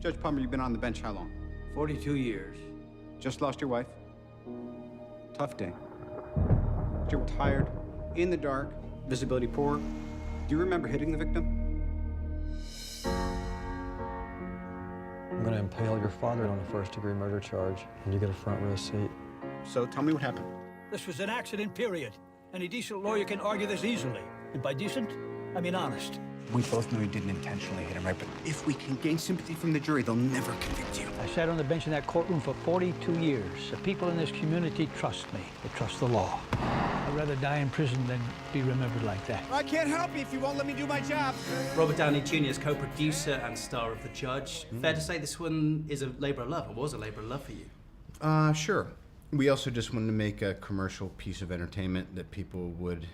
Judge Palmer, you've been on the bench how long? 42 years. Just lost your wife? Tough day. You were tired, in the dark, visibility poor. Do you remember hitting the victim? I'm gonna impale your father on a first-degree murder charge, and you get a front row seat. So tell me what happened. This was an accident, period. Any decent lawyer can argue this easily. And by decent, I mean honest. We both know you didn't intentionally hit him, right? But if we can gain sympathy from the jury, they'll never convict you. I sat on the bench in that courtroom for 42 years. The people in this community trust me. They trust the law. I'd rather die in prison than be remembered like that. I can't help you if you won't let me do my job. Robert Downey Jr. is co-producer and star of The Judge. Fair to say this one is a labor of love, or was a labor of love for you? Sure. We also just wanted to make a commercial piece of entertainment that people would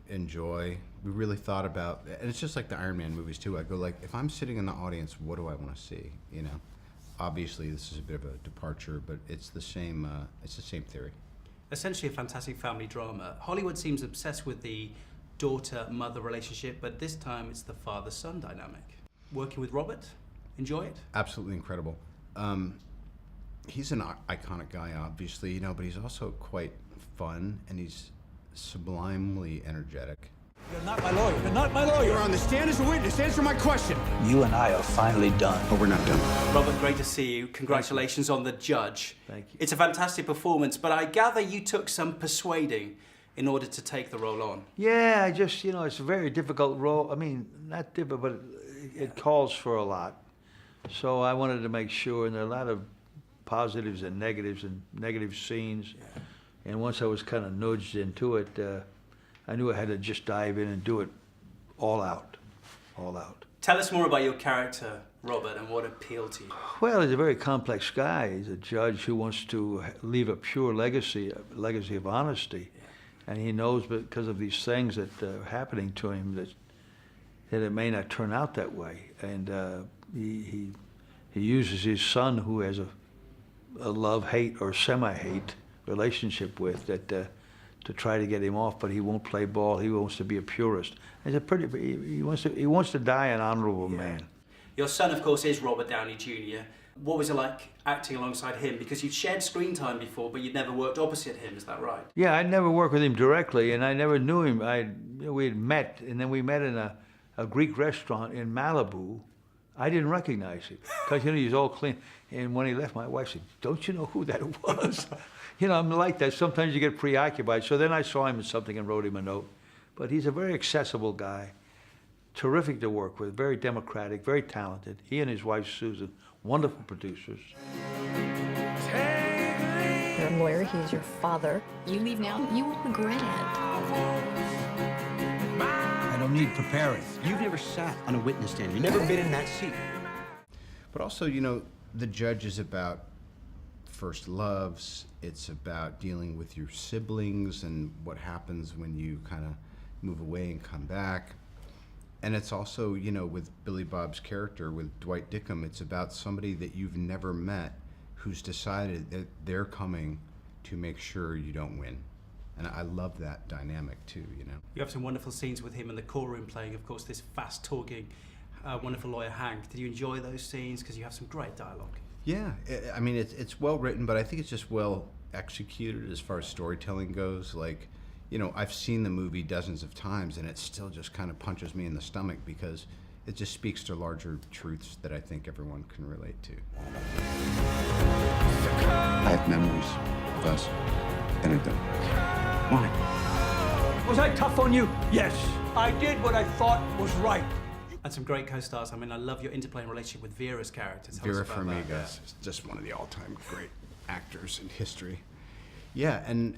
enjoy. We really thought about, and it's just like the Iron Man movies too. I go like, if I'm sitting in the audience, what do I want to see? You know, obviously this is a bit of a departure, but it's the same. It's the same theory. Essentially a fantastic family drama. Hollywood seems obsessed with the daughter-mother relationship, but this time it's the father-son dynamic. Working with Robert, enjoy it? Absolutely incredible. He's an iconic guy, obviously, you know, but he's also quite fun, and he's sublimely energetic. You're not my lawyer. You're not my lawyer. You're on the stand as a witness. Answer my question. You and I are finally done. But we're not done. Robert, great to see you. Congratulations on The Judge. Thank you. It's a fantastic performance, but I gather you took some persuading in order to take the role on. Yeah, I just, you know, it's a very difficult role. I mean, not difficult, but it calls for a lot. So I wanted to make sure, and there are a lot of positives and negative scenes. Yeah. And once I was kind of nudged into it, I knew I had to just dive in and do it all out, all out. Tell us more about your character, Robert, and what appealed to you. Well, he's a very complex guy. He's a judge who wants to leave a pure legacy, a legacy of honesty. Yeah. And he knows because of these things that are happening to him that it may not turn out that way. And he uses his son, who has a love-hate or semi-hate relationship with, that to try to get him off, but he won't play ball. He wants to be a purist. He's a he wants to die an honorable man. Your son, of course, is Robert Downey Jr. What was it like acting alongside him? Because you've shared screen time before, but you'd never worked opposite him. Is that right? Yeah, I never worked with him directly, and I never knew him. We had met, and then we met in a Greek restaurant in Malibu. I didn't recognize him because, you know, he's all clean. And when he left, my wife said, "Don't you know who that was?" You know, I'm like that. Sometimes you get preoccupied. So then I saw him in something and wrote him a note. But he's a very accessible guy, terrific to work with, very democratic, very talented. He and his wife, Susan, wonderful producers. You're a lawyer, he's your father. You leave now, you will regret it. I don't need preparing. You've never sat on a witness stand. You've never been in that seat. But also, you know, The Judge is about first loves. It's about dealing with your siblings and what happens when you kind of move away and come back. And it's also, you know, with Billy Bob's character, with Dwight Dickham, it's about somebody that you've never met who's decided that they're coming to make sure you don't win. And I love that dynamic too, you know. You have some wonderful scenes with him in the courtroom playing, of course, this fast-talking, wonderful lawyer, Hank. Did you enjoy those scenes? Because you have some great dialogue. Yeah, I mean, it's well written, but I think it's just well executed as far as storytelling goes. Like, you know, I've seen the movie dozens of times, and it still just kind of punches me in the stomach because it just speaks to larger truths that I think everyone can relate to. I have memories of us, and I don't. Why? Was I tough on you? Yes. I did what I thought was right. And some great co-stars. I mean, I love your interplay and relationship with Vera's character. Tell Vera us about Farmiga that. is just one of the all-time great actors in history. Yeah, and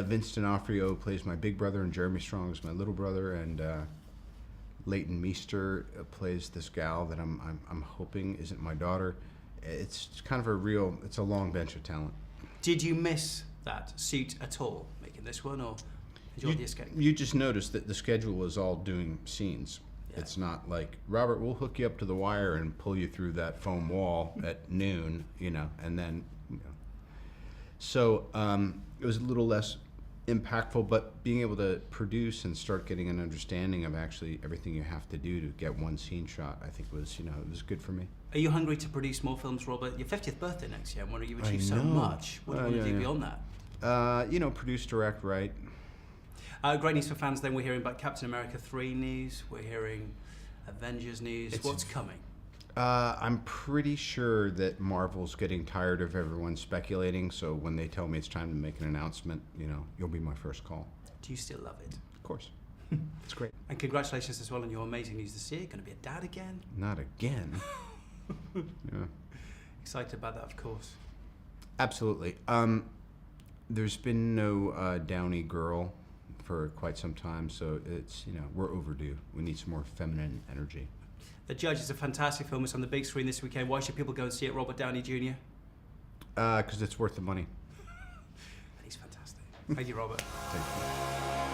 Vince D'Onofrio plays my big brother, and Jeremy Strong is my little brother, and Leighton Meester plays this gal that I'm hoping isn't my daughter. It's kind of it's a long bench of talent. Did you miss that suit at all, making this one, or enjoyed the escape? You just noticed that the schedule is all doing scenes. Yeah. It's not like, Robert, we'll hook you up to the wire and pull you through that foam wall at noon, you know, and then, you know. So it was a little less impactful, but being able to produce and start getting an understanding of actually everything you have to do to get one scene shot, I think was, it was good for me. Are you hungry to produce more films, Robert? Your 50th birthday next year. I'm wondering, you've achieved so know. much. What do you want to do beyond that? Produce, direct, write. Great news for fans then. We're hearing about Captain America 3 news. We're hearing Avengers news. What's coming? I'm pretty sure that Marvel's getting tired of everyone speculating, so when they tell me it's time to make an announcement, you'll be my first call. Do you still love it? Of course. It's great. And congratulations as well on your amazing news this year. You're going to be a dad again? Not again. Yeah. Excited about that, of course. Absolutely. There's been no Downey girl for quite some time, so it's, we're overdue. We need some more feminine energy. The Judge is a fantastic film. It's on the big screen this weekend. Why should people go and see it, Robert Downey Jr.? Because it's worth the money. And he's fantastic. Thank you, Robert. Thank you.